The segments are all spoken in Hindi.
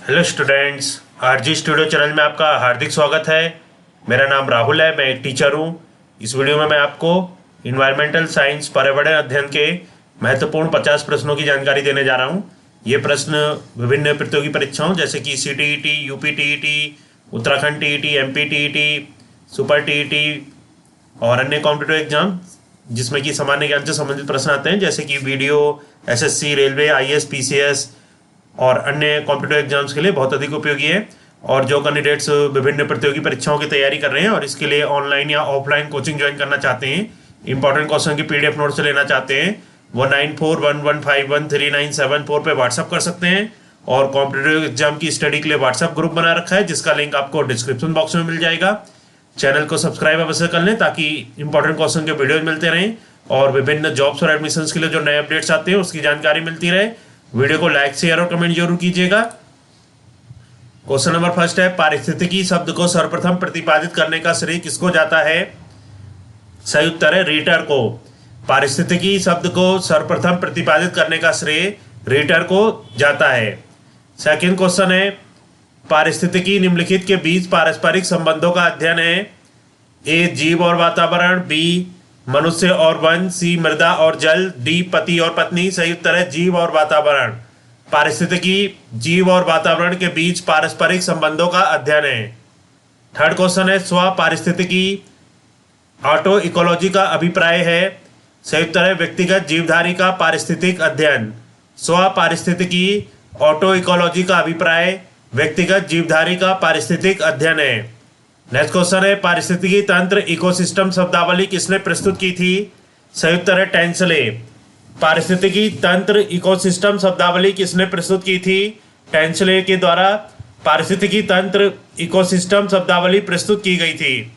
Hello students, RG studio channel में आपका हार्दिक स्वागत है। मेरा नाम राहुल है, मैं एक टीचर हूँ। इस वीडियो में मैं आपको इन्वायरमेंटल साइंस पर्यावरण अध्ययन के महत्वपूर्ण 50 प्रश्नों की जानकारी देने जा रहा हूँ। ये प्रश्न विभिन्न प्रतियोगी परीक्षाओं जैसे कि CTET, UPTET, Uttarakhand TET, MP TET, super TET और अन्य कॉम्पिटिटिव एग्जाम जिसमें कि सामान्य ज्ञान से संबंधित प्रश्न आते हैं जैसे कि video, SSC, railway, IAS, PCS और अन्य कॉम्पिटिटिव एग्जाम्स के लिए बहुत अधिक उपयोगी है। और जो कैंडिडेट्स विभिन्न प्रतियोगी परीक्षाओं की तैयारी कर रहे हैं और इसके लिए ऑनलाइन या ऑफलाइन कोचिंग ज्वाइन करना चाहते हैं, इंपॉर्टेंट क्वेश्चन की PDF नोट से लेना चाहते हैं, वो 9411513974 पे व्हाट्सअप कर सकते हैं। और कॉम्पिटिटिव एग्जाम की स्टडी के लिए व्हाट्सअप ग्रुप बना रखा है जिसका लिंक आपको डिस्क्रिप्शन बॉक्स में मिल जाएगा। चैनल को सब्सक्राइब अवश्य कर लें ताकि इंपॉर्टेंट क्वेश्चन के वीडियोज मिलते रहें और विभिन्न जॉब्स और एडमिशन्स के लिए जो नए अपडेट्स आते हैं उसकी जानकारी मिलती रहे। वीडियो को लाइक, शेयर और कमेंट जरूर कीजिएगा। क्वेश्चन नंबर फर्स्ट है, पारिस्थितिकी शब्द को सर्वप्रथम प्रतिपादित करने का श्रेय किसको जाता है? सही उत्तर है रीटर को। पारिस्थितिकी शब्द को सर्वप्रथम प्रतिपादित करने का श्रेय रीटर को जाता है। सेकंड क्वेश्चन है, पारिस्थितिकी निम्नलिखित के बीच पारस्परिक संबंधों का अध्ययन है। ए जीव और वातावरण, बी मनुष्य और वन, सी मृदा और जल, डी पति और पत्नी। सही उत्तर है जीव और वातावरण। पारिस्थितिकी जीव और वातावरण के बीच पारस्परिक संबंधों का अध्ययन है। थर्ड क्वेश्चन है, स्व पारिस्थितिकी ऑटो इकोलॉजी का अभिप्राय है। सही उत्तर है व्यक्तिगत जीवधारी का पारिस्थितिक अध्ययन। स्व पारिस्थितिकी ऑटो इकोलॉजी का अभिप्राय व्यक्तिगत जीवधारी का पारिस्थितिक अध्ययन है। नेक्स्ट क्वेश्चन है, पारिस्थितिकी तंत्र इकोसिस्टम शब्दावली किसने प्रस्तुत की थी? सही उत्तर है टेंसले। पारिस्थितिकी तंत्र इकोसिस्टम शब्दावली किसने प्रस्तुत की थी? टेंसले के द्वारा पारिस्थितिकी तंत्र इकोसिस्टम शब्दावली प्रस्तुत की गई थी।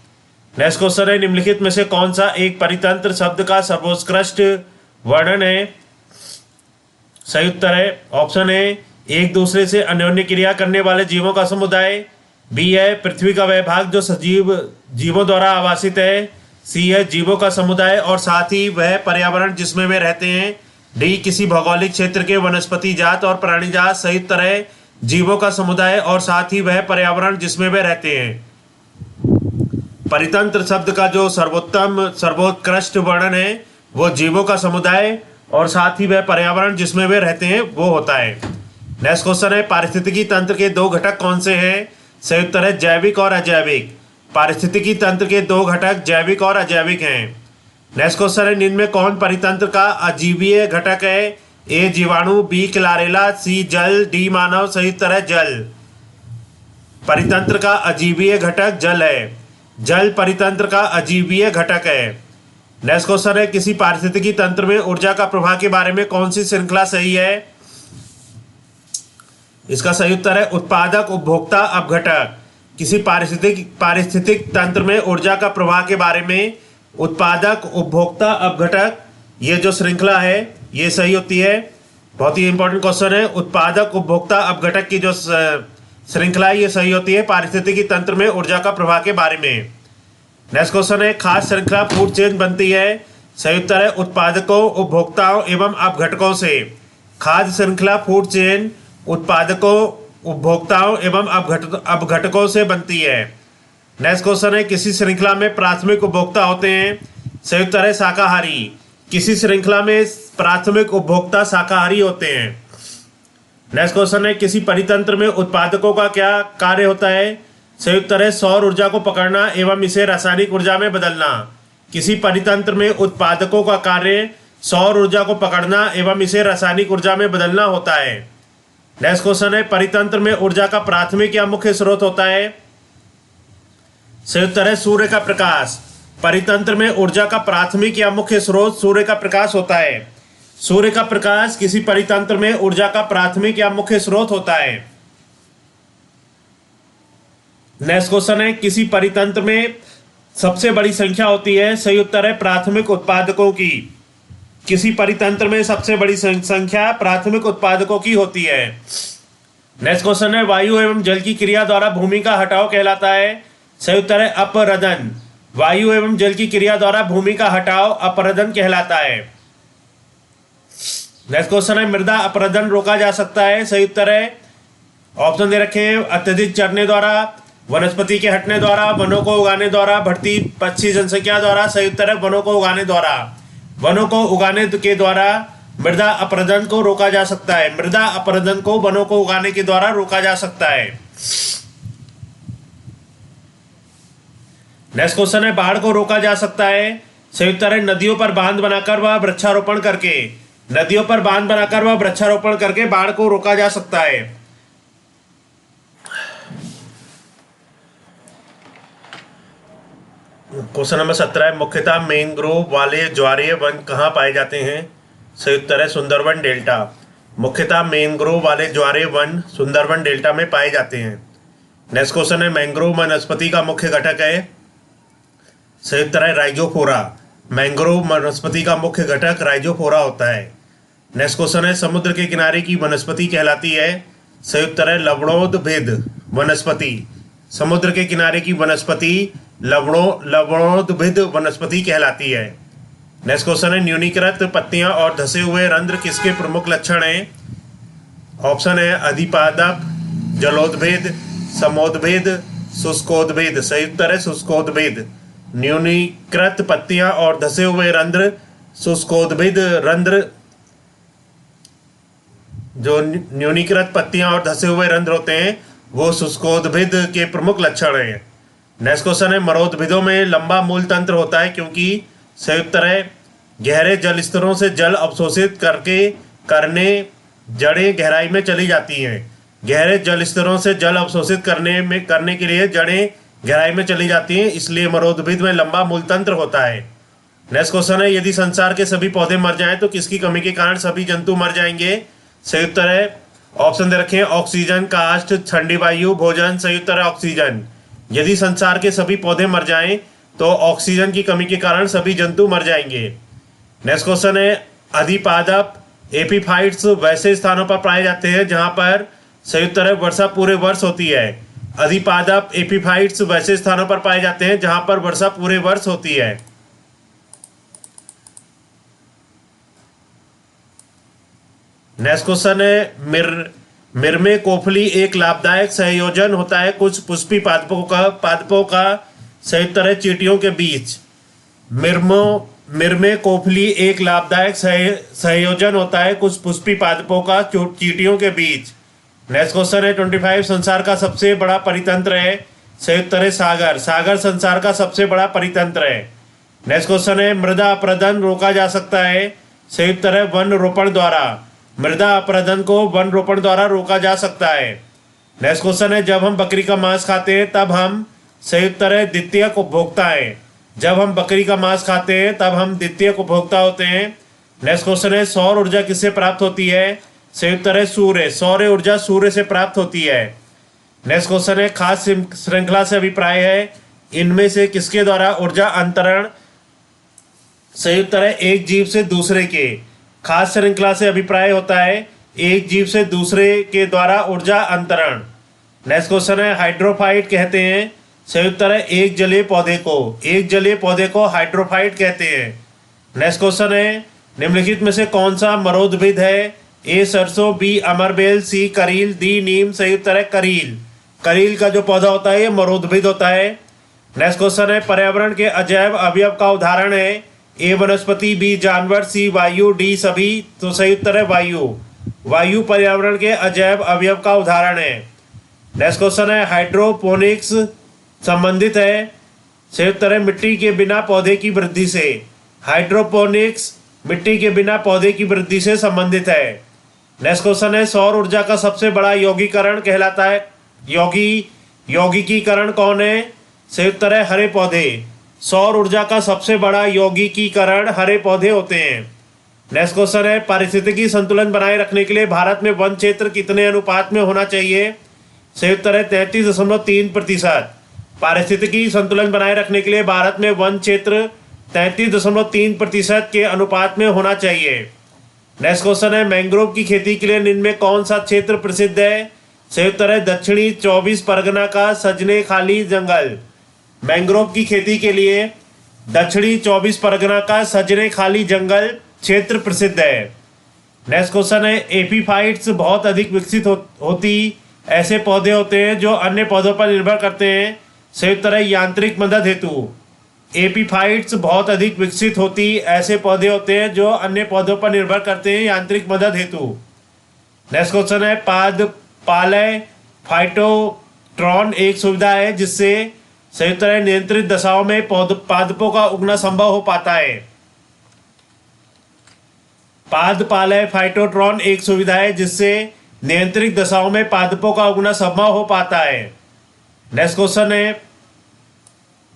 नेक्स्ट क्वेश्चन है, निम्नलिखित में से कौन सा एक परितंत्र शब्द का सर्वोत्कृष्ट वर्णन है? सही उत्तर है ऑप्शन ए एक दूसरे से अन्योन्य क्रिया करने वाले जीवों का समुदाय, बी है पृथ्वी का वह भाग जो सजीव जीवों द्वारा आवासित है, सी है जीवों का समुदाय और साथ ही वह पर्यावरण जिसमें वे रहते हैं, डी किसी भौगोलिक क्षेत्र के वनस्पति जात और प्राणी जात। सही उत्तर है जीवों का समुदाय और साथ ही वह पर्यावरण जिसमें वे रहते हैं। परितंत्र शब्द का जो सर्वोत्कृष्ट वर्णन है वो जीवों का समुदाय और साथ ही वह पर्यावरण जिसमें वे रहते हैं वो होता है। नेक्स्ट क्वेश्चन है, पारिस्थितिकी तंत्र के दो घटक कौन से हैं? सही उत्तर है जैविक और अजैविक। पारिस्थितिकी तंत्र के दो घटक जैविक और अजैविक हैं। नेक्स्ट क्वेश्चन है, निम्न में कौन परितंत्र का अजीवीय घटक है? ए जीवाणु, बी क्लारेला, सी जल, डी मानव। सही उत्तर है जल। परितंत्र का अजीवीय घटक जल है। जल परितंत्र का अजीवीय घटक है। नेक्स्ट क्वेश्चन है, किसी पारिस्थितिकी तंत्र में ऊर्जा का प्रवाह के बारे में कौन सी श्रृंखला सही है? इसका सही उत्तर है उत्पादक उपभोक्ता अपघटक। किसी पारिस्थितिक तंत्र में ऊर्जा का प्रवाह के बारे में उत्पादक उपभोक्ता अपघटक ये जो श्रृंखला है ये सही होती है। बहुत ही इंपॉर्टेंट क्वेश्चन है, उत्पादक उपभोक्ता अपघटक की जो श्रृंखला है ये सही होती है पारिस्थितिकी तंत्र में ऊर्जा का प्रवाह के बारे में। नेक्स्ट क्वेश्चन है, खाद्य श्रृंखला फूड चेन बनती है। सही उत्तर है उत्पादकों, उपभोक्ताओं एवं अपघटकों से। खाद्य श्रृंखला फूड चेन उत्पादकों, उपभोक्ताओं एवं अपघटकों से बनती है। नेक्स्ट क्वेश्चन है, किसी श्रृंखला में प्राथमिक उपभोक्ता होते हैं? सही उत्तर है शाकाहारी। किसी श्रृंखला में प्राथमिक उपभोक्ता शाकाहारी होते हैं। नेक्स्ट क्वेश्चन है, किसी परितंत्र में उत्पादकों का क्या कार्य होता है? सही उत्तर है सौर ऊर्जा को पकड़ना एवं इसे रासायनिक ऊर्जा में बदलना। किसी परितंत्र में उत्पादकों का कार्य सौर ऊर्जा को पकड़ना एवं इसे रासायनिक ऊर्जा में बदलना होता है। नेक्स्ट क्वेश्चन है, परितंत्र में ऊर्जा का प्राथमिक या मुख्य स्रोत होता है? सही उत्तर है सूर्य का प्रकाश। परितंत्र में ऊर्जा का प्राथमिक या मुख्य स्रोत सूर्य का प्रकाश होता है। सूर्य का प्रकाश किसी परितंत्र में ऊर्जा का प्राथमिक या मुख्य स्रोत होता है। नेक्स्ट क्वेश्चन है, किसी परितंत्र में सबसे बड़ी संख्या होती है? सही उत्तर है प्राथमिक उत्पादकों की। किसी परितंत्र में सबसे बड़ी संख्या प्राथमिक उत्पादकों की होती है। नेक्स्ट क्वेश्चन है, वायु एवं जल की क्रिया द्वारा भूमि का हटाव कहलाता है? सही उत्तर है अपरदन। वायु एवं जल की क्रिया द्वारा भूमि का हटाव अपरदन कहलाता है। नेक्स्ट क्वेश्चन है, मृदा अपरदन रोका जा सकता है? सही उत्तर है ऑप्शन दे रखे हैं अत्यधिक चरने द्वारा, वनस्पति के हटने द्वारा, वनों को उगाने द्वारा, बढ़ती पक्षी जनसंख्या द्वारा। सही उत्तर है वनों को उगाने द्वारा। वनों को उगाने के द्वारा मृदा अपरदन को रोका जा सकता है। मृदा अपरदन को वनों को उगाने के द्वारा रोका जा सकता है। नेक्स्ट क्वेश्चन है बाढ़ को रोका जा सकता है। सही उत्तर है नदियों पर बांध बनाकर व वृक्षारोपण करके। नदियों पर बांध बनाकर व वृक्षारोपण करके बाढ़ को रोका जा सकता है। क्वेश्चन नंबर 17 है मुख्यतः मैंग्रोव वाले ज्वारीय वन कहाँ पाए जाते हैं। सही उत्तर है सुंदरवन डेल्टा। मुख्यतः मैंग्रोव वाले ज्वारीय वन सुंदरवन डेल्टा में पाए जाते हैं। नेक्स्ट क्वेश्चन है मैंग्रोव वनस्पति का मुख्य घटक है। सही उत्तर है राइजोफोरा। मैंग्रोव वनस्पति का मुख्य घटक राइजोफोरा होता है। नेक्स्ट क्वेश्चन है समुद्र के किनारे की वनस्पति कहलाती है। सही उत्तर है लवणोद्भिद वनस्पति। समुद्र के किनारे की वनस्पति लवणोद्भिद वनस्पति कहलाती है। नेक्स्ट क्वेश्चन है न्यूनीकृत पत्तियां और धसे हुए रंध्र किसके प्रमुख लक्षण हैं। ऑप्शन है अधिपादप, जलोद्भिद, समोद्भिद, शुष्कोद्भिद। सही उत्तर है शुष्कोद्भिद। न्यूनीकृत पत्तियां और धसे हुए रंध्र शुष्कोद्भिद रंध्र। जो न्यूनीकृत पत्तियां और धसे हुए रंध्र होते हैं वो शुष्कोद्भिद के प्रमुख लक्षण हैं। नेक्स्ट क्वेश्चन है मरोद्भिदों में लंबा मूल तंत्र होता है क्योंकि। सही उत्तर है गहरे जल स्तरों से जल अवशोषित करने जड़ें गहराई में चली जाती हैं। गहरे जल स्तरों से जल अवशोषित करने के लिए जड़ें गहराई में चली जाती हैं, इसलिए मरोद्भिद में लंबा मूल तंत्र होता है। नेक्स्ट क्वेश्चन है यदि संसार के सभी पौधे मर जाएं तो किसकी कमी के कारण सभी जंतु मर जाएंगे। सही उत्तर है ऑप्शन दे रखे हैं ऑक्सीजन, काष्ठ, ठंडी वायु, भोजन। सही उत्तर है ऑक्सीजन। यदि संसार के सभी पौधे मर जाएं तो ऑक्सीजन की कमी के कारण सभी जंतु मर जाएंगे। नेक्स्ट क्वेश्चन है अधिपादप एपीफाइट्स वैसे स्थानों पर पाए जाते हैं जहां पर। सही उत्तर है वर्षा पूरे वर्ष होती है। अधिपादप एपीफाइट्स वैसे स्थानों पर पाए जाते हैं जहां पर वर्षा पूरे वर्ष होती है। नेक्स्ट क्वेश्चन है मिर्मेकोफली एक लाभदायक संयोजन होता है कुछ पुष्पी पादपों का। सही उत्तर है चींटियों के बीच। मिर्मेकोफली एक लाभदायक संयोजन होता है कुछ पुष्पी पादपों का चींटियों के बीच। नेक्स्ट क्वेश्चन है 25 संसार का सबसे बड़ा परितंत्र है। सही उत्तर है सागर। सागर संसार का सबसे बड़ा परितंत्र है। नेक्स्ट क्वेश्चन है मृदा अपरदन रोका जा सकता है। सही उत्तर है वन रोपण द्वारा। मृदा अपरदन को वन रोपण द्वारा रोका जा सकता है। नेक्स्ट क्वेश्चन है जब हम बकरी का मांस खाते हैं तब हम। सही उत्तर है द्वितीयक उपभोक्ता है। जब हम बकरी का मांस खाते हैं तब हम द्वितीयक उपभोक्ता होते हैं। नेक्स्ट क्वेश्चन है सौर ऊर्जा किससे प्राप्त होती है। सही उत्तर है सूर्य। सौर ऊर्जा सूर्य से प्राप्त होती है। नेक्स्ट क्वेश्चन है खास श्रृंखला से अभिप्राय है इनमें से किसके द्वारा ऊर्जा अंतरण। सही उत्तर है एक जीव से दूसरे के। खास श्रृंखला से अभिप्राय होता है एक जीव से दूसरे के द्वारा ऊर्जा अंतरण। नेक्स्ट क्वेश्चन है हाइड्रोफाइट कहते हैं। सही उत्तर है एक जलीय पौधे को हाइड्रोफाइट कहते हैं। नेक्स्ट क्वेश्चन है निम्नलिखित में से कौन सा मरोद्भिद है। ए सरसों, बी अमरबेल, सी करील, डी नीम। सही उत्तर है करील। करील का जो पौधा होता है ये मरोद्भिद होता है। नेक्स्ट क्वेश्चन है पर्यावरण के अजैव अवयव का उदाहरण है। ए वनस्पति, बी जानवर, सी वायु, डी सभी। तो सही उत्तर है वायु। वायु पर्यावरण के अजैव अवयव का उदाहरण है। नेक्स्ट क्वेश्चन है हाइड्रोपोनिक्स संबंधित है। सही उत्तर है मिट्टी के बिना पौधे की वृद्धि से। हाइड्रोपोनिक्स मिट्टी के बिना पौधे की वृद्धि से संबंधित है। नेक्स्ट क्वेश्चन है सौर ऊर्जा का सबसे बड़ा यौगिकीकरण कहलाता है। यौगिकीकरण कौन है। सही उत्तर है हरे पौधे। सौर ऊर्जा का सबसे बड़ा यौगिकीकरण हरे पौधे होते हैं। नेक्स्ट क्वेश्चन है पारिस्थितिकी संतुलन बनाए रखने के लिए भारत में वन क्षेत्र कितने अनुपात में होना चाहिए। सही उत्तर है 33.3%। पारिस्थितिकी संतुलन बनाए रखने के लिए भारत में वन क्षेत्र 33.3% के अनुपात में होना चाहिए। नेक्स्ट क्वेश्चन है मैंग्रोव की खेती के लिए निम्न में कौन सा क्षेत्र प्रसिद्ध है। सही उत्तर है दक्षिणी 24 परगना का सजने खाली जंगल। मैंग्रोव की खेती के लिए दक्षिणी 24 परगना का सजने खाली जंगल क्षेत्र प्रसिद्ध है। नेक्स्ट क्वेश्चन है एपीफाइट्स बहुत अधिक विकसित होती ऐसे पौधे होते हैं जो अन्य पौधों पर निर्भर करते हैं संयुक्त तरह यांत्रिक मदद हेतु। एपीफाइट्स बहुत अधिक विकसित होती ऐसे पौधे होते हैं जो अन्य पौधों पर निर्भर करते हैं यांत्रिक मदद हेतु। नेक्स्ट क्वेश्चन है, पादपालय फाइटोट्रॉन एक सुविधा है जिससे संयुक्त तरह नियंत्रित दशाओं में पादपों का उगना संभव हो पाता है। पादपालय फाइटोट्रॉन एक सुविधा है जिससे नियंत्रित दशाओं में पादपों का उगना संभव हो पाता है। नेक्स्ट क्वेश्चन है,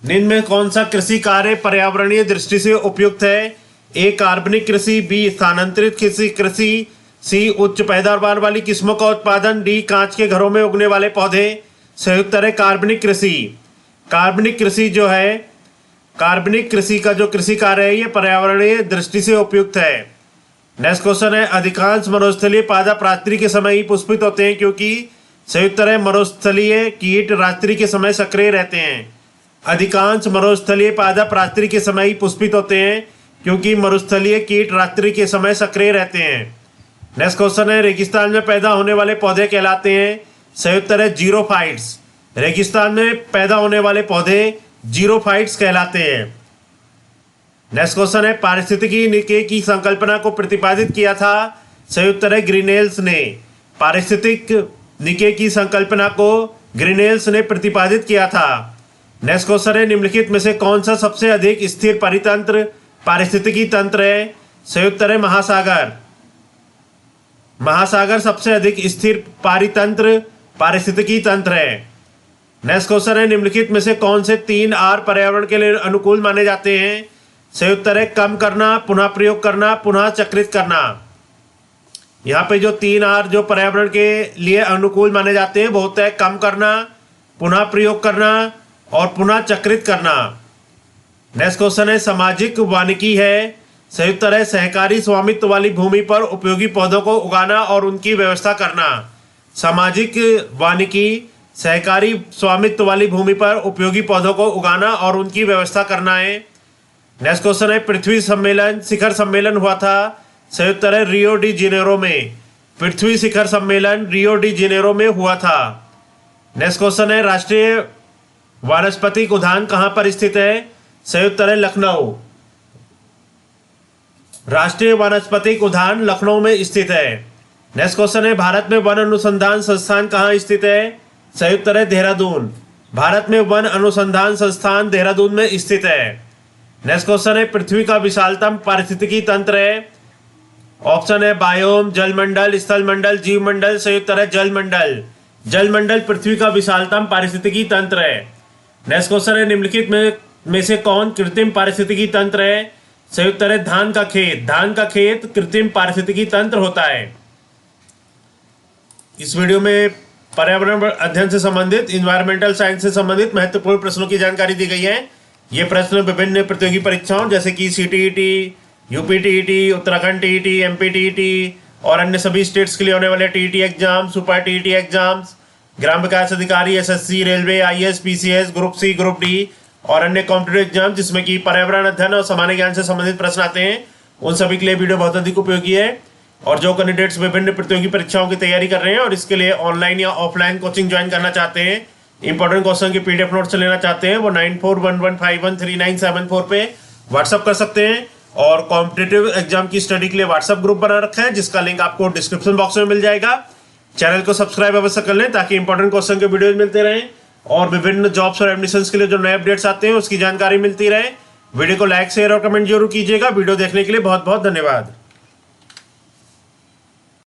निम्न में कौन सा कृषि कार्य पर्यावरणीय दृष्टि से उपयुक्त है? ए कार्बनिक कृषि, बी स्थानांतरित कृषि, सी उच्च पैदावार वाली किस्मों का उत्पादन, डी कांच के घरों में उगने वाले पौधे। संयुक्त है कार्बनिक कृषि। कार्बनिक कृषि जो है, कार्बनिक कृषि का जो कृषि कार्य है ये पर्यावरणीय दृष्टि से उपयुक्त है। नेक्स्ट क्वेश्चन है, अधिकांश मरुस्थलीय पादप रात्रि के समय ही पुष्पित होते हैं क्योंकि संयुक्त है मरुस्थलीय कीट रात्रि के समय सक्रिय रहते हैं। अधिकांश मरुस्थलीय पादप रात्रि के समय ही पुष्पित होते हैं क्योंकि मरुस्थलीय कीट रात्रि के समय सक्रिय रहते हैं। नेक्स्ट क्वेश्चन है, रेगिस्तान में पैदा होने वाले पौधे कहलाते हैं संयुक्त है जीरोफाइट्स। रेगिस्तान में पैदा होने वाले पौधे जीरोफाइट्स कहलाते हैं। नेक्स्ट क्वेश्चन है, पारिस्थितिकी निके की संकल्पना को प्रतिपादित किया था संयुक्त है ग्रीनेल्स ने। पारिस्थितिक निके की संकल्पना को ग्रीनेल्स ने प्रतिपादित किया था। नेक्स्ट क्वेश्चन है, निम्नलिखित में से कौन सा सबसे अधिक स्थिर परितंत्र पारिस्थितिकी तंत्र है? संयुक्त है महासागर। महासागर सबसे अधिक स्थिर पारितंत्र पारिस्थितिकी तंत्र है। नेक्स्ट क्वेश्चन है, निम्नलिखित में से कौन से 3 आर पर्यावरण के लिए अनुकूल माने जाते हैं? संयुक्त है कम करना, पुनः प्रयोग करना, पुनः चक्रित करना। यहाँ पे जो 3 आर जो पर्यावरण के लिए अनुकूल माने जाते हैं वो होता है कम करना, पुनः प्रयोग करना और पुनः चक्रित करना। नेक्स्ट क्वेश्चन है, सामाजिक वानिकी है संयुक्त है सहकारी स्वामित्व वाली भूमि पर उपयोगी पौधों को उगाना और उनकी व्यवस्था करना। सामाजिक वानिकी सहकारी स्वामित्व वाली भूमि पर उपयोगी पौधों को उगाना और उनकी व्यवस्था करना है। नेक्स्ट क्वेश्चन है, पृथ्वी सम्मेलन शिखर सम्मेलन हुआ था संयुक्त है रियो डी जेनेरो में। पृथ्वी शिखर सम्मेलन रियो डी जेनेरो में हुआ था। नेक्स्ट क्वेश्चन है, राष्ट्रीय वानस्पतिक उद्यान कहाँ पर स्थित है? संयुक्त है लखनऊ। राष्ट्रीय वानस्पतिक उद्यान लखनऊ में स्थित है। नेक्स्ट क्वेश्चन है, भारत में वन अनुसंधान संस्थान कहाँ स्थित है? संयुक्त है देहरादून। भारत में वन अनुसंधान संस्थान देहरादून में स्थित है। नेक्स्ट क्वेश्चन है, पृथ्वी का विशालतम पारिस्थितिकी तंत्र है? ऑप्शन है बायोम, जलमंडल, स्थलमंडल, जीवमंडल। संयुक्त है जलमंडल। जलमंडल पृथ्वी का विशालतम पारिस्थितिकी तंत्र है। नेक्स्ट क्वेश्चन है, निम्नलिखित में से कौन कृत्रिम पारिस्थितिकी तंत्र है? संयुक्त है धान का खेत। धान का खेत कृत्रिम पारिस्थितिकी तंत्र होता है। इस वीडियो में पर्यावरण अध्ययन से संबंधित, इन्वायरमेंटल साइंस से संबंधित महत्वपूर्ण प्रश्नों की जानकारी दी गई है। ये प्रश्न विभिन्न प्रतियोगी परीक्षाओं जैसे कि CTET, UPTET, Uttarakhand TET, MPTET और अन्य सभी स्टेट्स के लिए होने वाले TET exam, super TET exams, ग्राम विकास अधिकारी, SSC, railway, IAS, PCS, group C, group D और अन्य कॉम्पिटेटिव एग्जाम जिसमें कि पर्यावरण अध्ययन और सामान्य ज्ञान से संबंधित प्रश्न आते हैं, उन सभी के लिए वीडियो बहुत अधिक उपयोगी है। और जो कैंडिडेट्स विभिन्न प्रतियोगी परीक्षाओं की तैयारी कर रहे हैं और इसके लिए ऑनलाइन या ऑफलाइन कोचिंग ज्वाइन करना चाहते हैं, इंपॉर्टेंट क्वेश्चन के पीडीएफ नोट्स लेना चाहते हैं, वो 9411513974 पे व्हाट्सअप कर सकते हैं। और कॉम्पिटेटिव एग्जाम की स्टडी के लिए व्हाट्सअप ग्रुप बना रखा है जिसका लिंक आपको डिस्क्रिप्शन बॉक्स में मिल जाएगा। चैनल को सब्सक्राइब अवश्य कर लें ताकि इंपॉर्टेंट क्वेश्चन के वीडियोज मिलते रहें और विभिन्न जॉब्स और एडमिशंस के लिए जो नए अपडेट्स आते हैं उसकी जानकारी मिलती रहे। वीडियो को लाइक, शेयर और कमेंट जरूर कीजिएगा। वीडियो देखने के लिए बहुत बहुत धन्यवाद।